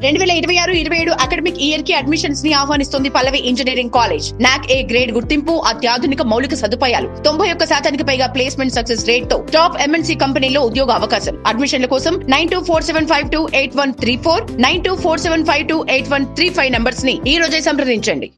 2026-27 academic year కి admissions ని ఆహ్వానిస్తుంది పల్లవి engineering college. నాక్ ఏ గ్రేడ్ గుర్తింపు, అత్యాధునిక మౌలిక సదుపాయాలు, 91% పైగా ప్లేస్మెంట్ సక్సెస్ రేట్ తో టాప్ ఎంఎన్సీ కంపెనీలో ఉద్యోగ అవకాశం. అడ్మిషన్ల కోసం 9247528134, 9247528135 నంబర్స్ ని ఈ రోజే సంప్రదించండి.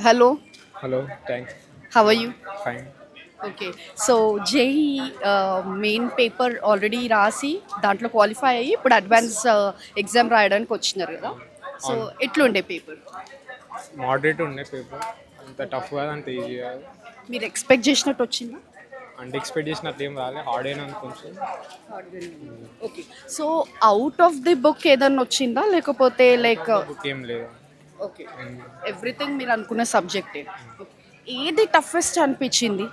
Hello. Hello, thanks. How are you? Fine. Okay. So JEE main paper already రాసి దాంట్లో క్వాలిఫై అయ్యి ఇప్పుడు అడ్వాన్స్ ఎగ్జామ్ రాయడానికి వచ్చినారు కదా. సో ఎట్లుండే పేపర్? మోడరేట్ ఉండే పేపర్, అంత టఫ్ కాదు, అంత ఈజీ కాదు. మీరు ఎక్స్పెక్ట్ చేసినట్టు వచ్చిందా? అంటే ఎక్స్పెక్ట్ చేసినట్టు ఏం రాలే, హార్డ్ అయినా కొంచెం. Okay. So out of the book ఏదన్నా వచ్చిందా లేకపోతే లైక్ బుక్ ఏం లేదు. ఓకే, ఎవ్రీథింగ్ మీరు అనుకున్న సబ్జెక్టే. ఏది టఫెస్ట్ అనిపించింది?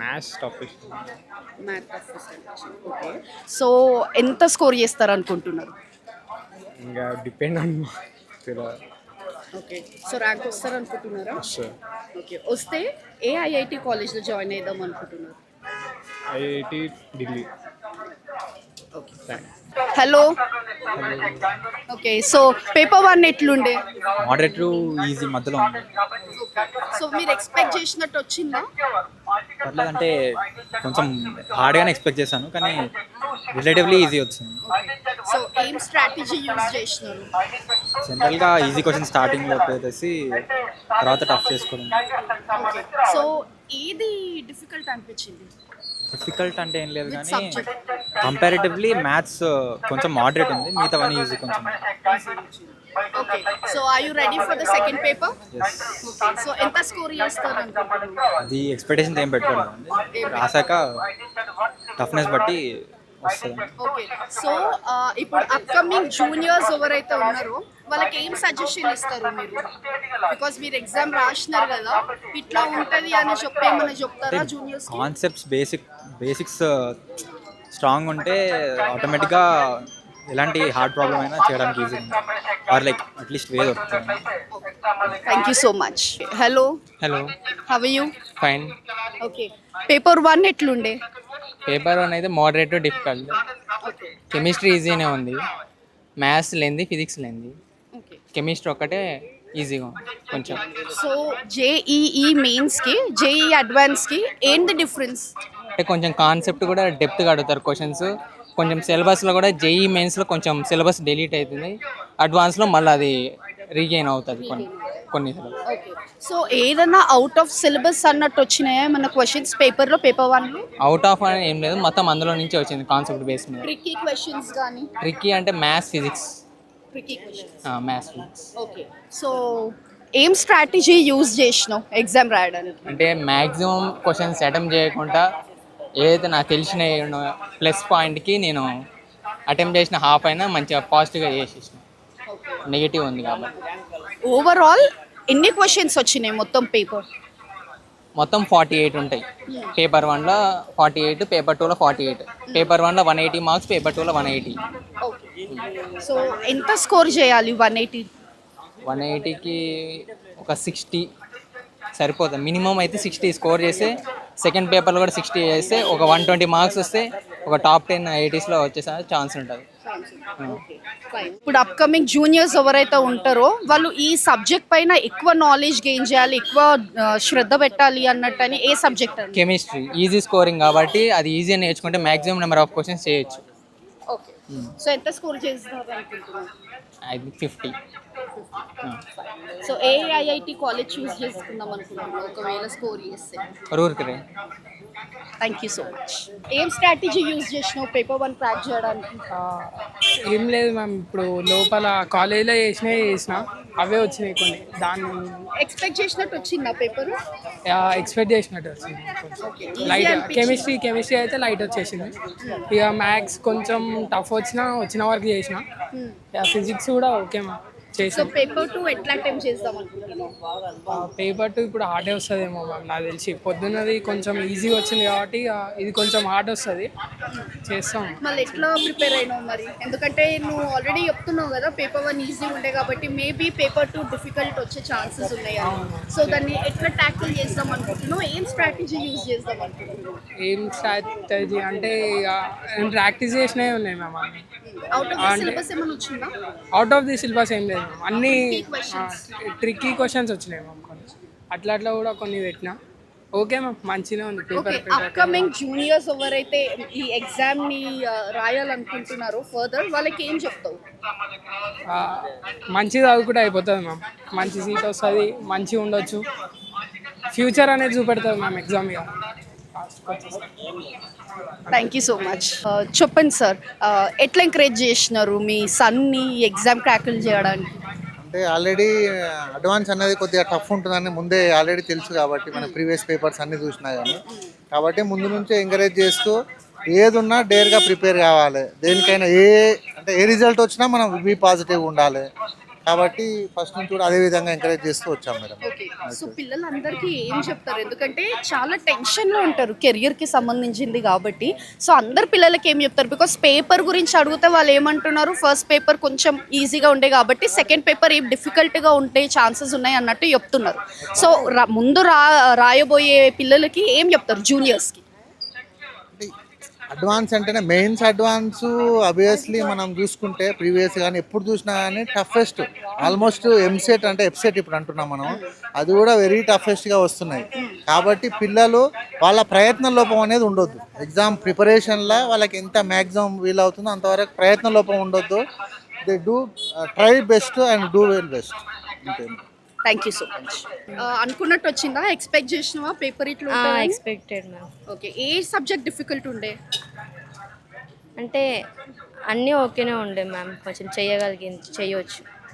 Maths toughest. మ్యాథ్ టఫెస్ట్ అనిపించింది. ఓకే. సో ఎంత స్కోర్ చేస్తారు అనుకుంటున్నారు? ఇంకా depend on okay. So rank వస్తారు అనుకుంటున్నారా? ఓకే. వస్తే ఏ ఐఐటి కాలేజ్లో జాయిన్ అయిద్దాం అనుకుంటున్నారు? IIT Delhi. Okay. Hello. Okay. So paper 1 ఎట్లుండే? మోడరేట్ ఈజీ మధ్యలో ఉంది. సో మీరు ఎక్స్పెక్ట్ చేసినట్టు వచ్చిందా? పర్లేదంటే కొంచెం హార్డ్గానే ఎక్స్పెక్ట్ చేశాను, కానీ రిలేటివ్లీ ఈజీ వచ్చింది. సో ఏం స్ట్రాటజీ యూజ్ చేసినారు? జనరల్గా ఈజీ క్వశ్చన్ స్టార్టింగ్లో పెట్టేసి తర్వాత టఫ్ చేసుకోవడం. ఓకే. సో ఏది డిఫికల్ట్ అనిపించింది? డిఫికల్ట్ అంటే ఏం లేదు, కానీ సబ్జెక్ట్ కంపారిటివ్లీ మ్యాథ్స్ కొంచెం మోడరేట్ ఉంది, మిగతావన్నీ ఈజీ కొంచెం. Okay. So are you ready for the second paper? Yes. Okay. So ఎంత స్కోర్ చేస్తారు అనుకుంటున్నారు? అది ఎక్స్పెక్టేషన్స్ ఏం పెట్టుకోలేదండి, రాసాక టఫ్నెస్ బట్టి వస్తుంది. ఓకే. సో ఇప్పుడు అప్కమింగ్ జూనియర్స్ ఎవరైతే ఉన్నారో వాళ్ళకి ఏం సజెషన్ ఇస్తారు మీరు? బికాస్ మీరు ఎగ్జామ్ రాసినారు కదా, ఇట్లా ఉంటుంది అని చెప్పి ఏమైనా చెప్తారా జూనియర్స్? కాన్సెప్ట్స్ బేసిక్స్ స్ట్రాంగ్ ఉంటే ఆటోమేటిక్గా ఎలాంటి హార్డ్ ప్రాబ్లం అయినా చేయడానికి ఈజీ ఉంది, ఆర్ లైక్ అట్లీస్ట్ వే దొరుకుతుంది. Thank you so much. Hello. Hello, how are you? Fine. Okay. Paper 1 ఎట్లుండే? పేపర్ 1 అయితే మోడరేట్ డిఫికల్ట్. ఓకే. కెమిస్ట్రీ ఈజీనే ఉంది, మ్యాథ్స్ లేనిది, ఫిజిక్స్ లేనిది. ఓకే. కెమిస్ట్రీ ఒక్కటే ఈజీగా ఉంది కొంచెం. సో జేఈఈ మెయిన్స్కి జేఈఈ అడ్వాన్స్కి ఏంటి డిఫరెన్స్? అంటే కొంచెం కాన్సెప్ట్ కూడా డెప్త్గా అడుగుతారు క్వశ్చన్స్. కొంచెం సిలబస్లో కూడా జేఈ మెయిన్స్లో కొంచెం సిలబస్ డిలీట్ అవుతుంది, అడ్వాన్స్లో మళ్ళీ అది రీగెయిన్ అవుతుంది కొన్ని సిలబస్. ఓకే. సో ఏదన్నా అవుట్ ఆఫ్ సిలబస్ అన్నట్టు వచ్చినాయా మన క్వశ్చన్స్ పేపర్లో? పేపర్ 1లో అవుట్ ఆఫ్ అని ఏం లేదు, మొత్తం అందులో నుంచి వచ్చింది కాన్సెప్ట్ బేస్ మీద. ట్రిక్కీ క్వశ్చన్స్ కానీ? ట్రిక్కీ అంటే maths physics. Tricky questions. Maths physics. Okay. So ఏం స్ట్రాటజీ యూజ్ చేసినావు ఎగ్జామ్ రాయడానికి? అంటే మ్యాక్సిమం క్వశ్చన్స్ అటెంప్ట్ చేయకుండా ఏదైతే నాకు తెలిసిన ప్లస్ పాయింట్కి నేను అటెంప్ట్ చేసిన హాఫ్ అయినా మంచిగా పాజిటివ్గా చేసేసిన. నెగిటివ్ ఉంది కాబట్టి. ఓవరాల్ ఎన్ని క్వశ్చన్స్ వచ్చినాయి మొత్తం పేపర్? మొత్తం 48 ఉంటాయి. పేపర్ 1లో 48, పేపర్ 2లో 48. పేపర్ 1లో 180 మార్క్స్, పేపర్ 2లో 180. ఓకే. సో ఎంత స్కోర్ చేయాలి 180? 180కి ఒక 60 సరిపోతుంది. మినిమం అయితే 60 స్కోర్ చేస్తే, సెకండ్ పేపర్లో కూడా 60 చేస్తే ఒక 120 మార్క్స్ వస్తే ఒక టాప్ 10 80స్లో వచ్చేసే ఛాన్స్ ఉంటుంది. ఇప్పుడు అప్కమింగ్ జూనియర్స్ ఎవరైతే ఉంటారో వాళ్ళు ఈ సబ్జెక్ట్ పైన ఎక్కువ నాలెడ్జ్ గెయిన్ చేయాలి, ఎక్కువ శ్రద్ధ పెట్టాలి అన్నట్టు అని ఏ సబ్జెక్ట్? కెమిస్ట్రీ ఈజీ స్కోరింగ్ కాబట్టి అది ఈజీ నేర్చుకుంటే మ్యాక్సిమం నెంబర్ ఆఫ్ క్వశ్చన్స్ చేయొచ్చు. ఓకే. సో ఎంత స్కోర్ చేస్తారు అనుకుంటున్నారు? I think 50. సో ఏ ఐఐటి కాలేజ్ చూస్ చేసుకుందాం అనుకుంటున్నాను ఒకవేళ స్కోర్ చేస్తే? రూర్కరే. Thank you so much. ఏం స్ట్రాటజీ యూజ్ చేసినావు పేపర్ 1 క్రాక్ చేయడానికి? ఏం లేదు మ్యామ్, ఇప్పుడు లోపల కాలేజీలో చేసిన అవే వచ్చినాయి కొన్ని, దాన్ని ఎక్స్పెక్ట్ చేసినట్టు వచ్చిందా పేపర్? ఎక్స్పెక్ట్ చేసినట్టు వచ్చింది. లైట్ కెమిస్ట్రీ అయితే లైట్ వచ్చేసింది. ఇక మ్యాథ్స్ కొంచెం టఫ్ వచ్చిన వరకు చేసిన. ఫిజిక్స్ కూడా ఓకే మ్యామ్ సో చేసాం. పేపర్ 2 ఎట్లా అటెంప్ట్ చేద్దాం అనుకుంటున్నావు? పేపర్ 2 ఇప్పుడు హార్డే వస్తుందేమో మ్యామ్ నాకు తెలిసి. పొద్దున్నది కొంచెం ఈజీగా వచ్చింది కాబట్టి ఇది కొంచెం హార్డ్ వస్తుంది, చేస్తాం. మళ్ళీ ఎట్లా ప్రిపేర్ అయినావు మరి? ఎందుకంటే నువ్వు ఆల్రెడీ చెప్తున్నావు కదా పేపర్ 1 ఈజీ ఉండే కాబట్టి మేబీ పేపర్ 2 డిఫికల్ట్ వచ్చే ఛాన్సెస్ ఉన్నాయి అని. సో దాన్ని ఎట్లా ట్యాకిల్ చేద్దాం అనుకుంటున్నావు? ఏం స్ట్రాటజీ యూజ్ చేద్దాం అనుకుంటున్నావు? ఏం స్ట్రాటజీ అంటే ఇక ప్రాక్టీస్ చేసినవి ఉన్నాయి మ్యామ్ అన్నీ. అవుట్ ఆఫ్ ద సిలబస్ ఏమైనా వచ్చిందా? అవుట్ ఆఫ్ ది సిలబస్ ఏం లేదు మ్యామ్, అన్నీ questions. ట్రిక్కీ క్వశ్చన్స్ వచ్చినాయి మ్యామ్ కొన్ని. అట్లా కూడా కొన్ని పెట్టినా. ఓకే మ్యామ్, మంచిగా ఉంది ఓకే, పేపర్. అప్కమింగ్ జూనియర్స్ ఎవరైతే ఈ ఎగ్జామ్ ని రాయాలనుకుంటున్నారో ఫర్దర్ వాళ్ళకి ఏం చెప్తావు? మంచిగా చదువుకుంటే అయిపోతుంది మ్యామ్, మంచి సీట్ వస్తుంది, మంచిగా ఉండొచ్చు, ఫ్యూచర్ అనేది చూపెడుతుంది మ్యామ్ ఎగ్జామ్. ఇక థ్యాంక్ యూ సో మచ్. చెప్పండి సార్, ఎట్లా ఎంకరేజ్ చేసినారు మీ సన్ని ఎగ్జామ్ క్రాకిల్ చేయడానికి? అంటే ఆల్రెడీ అడ్వాన్స్ అనేది కొద్దిగా టఫ్ ఉంటుందని ముందే ఆల్రెడీ తెలుసు కాబట్టి మన ప్రీవియస్ పేపర్స్ అన్నీ చూసినా కానీ, కాబట్టి ముందు నుంచే ఎంకరేజ్ చేస్తూ ఏది ఉన్నా డేర్గా ప్రిపేర్ కావాలి. దేనికైనా అంటే ఏ రిజల్ట్ వచ్చినా మనం బీ పాజిటివ్ ఉండాలి. కాబట్టి ఫస్ట్ నుంచి కూడా అదే విధంగా ఎంకరేజ్ చేస్తూ వచ్చాం మేడం. ఓకే, సో పిల్లలందరికీ ఏం చెప్తారు? ఎందుకంటే చాలా టెన్షన్లో ఉంటారు కెరియర్కి సంబంధించింది కాబట్టి. సో అందరు పిల్లలకి ఏం చెప్తారు? బికాస్ పేపర్ గురించి అడిగితే వాళ్ళు ఏమంటున్నారు, ఫస్ట్ పేపర్ కొంచెం ఈజీగా ఉండే కాబట్టి సెకండ్ పేపర్ ఏం డిఫికల్ట్గా ఉంటే ఛాన్సెస్ ఉన్నాయి అన్నట్టు చెప్తున్నారు. సో ముందు రాయబోయే పిల్లలకి ఏం చెప్తారు జూనియర్స్కి? అడ్వాన్స్ అంటేనే మెయిన్స్ అడ్వాన్స్ ఆబ్వియస్లీ మనం చూసుకుంటే ప్రీవియస్ కానీ ఎప్పుడు చూసినా కానీ టఫెస్ట్ ఆల్మోస్ట్ ఎంసెట్ అంటే ఎఫ్సెట్ ఇప్పుడు అంటున్నాం మనం, అది కూడా వెరీ టఫెస్ట్గా వస్తున్నాయి. కాబట్టి పిల్లలు వాళ్ళ ప్రయత్న లోపం అనేది ఉండొద్దు. ఎగ్జామ్ ప్రిపరేషన్లో వాళ్ళకి ఎంత మ్యాక్సిమం వీలవుతుందో అంతవరకు ప్రయత్న లోపం ఉండొద్దు. They do try best and do well best. అంతే. Thank you so much. అనుకున్నట్టు వచ్చిందా? ఎక్స్పెక్ట్ చేసినావా పేపర్ ఇట్లా? Expected ma'am. ఓకే, ఏ సబ్జెక్ట్ డిఫికల్ట్ ఉండే? అంటే అన్నీ ఓకేనే ఉండే మ్యామ్, కొంచెం చేయొచ్చు.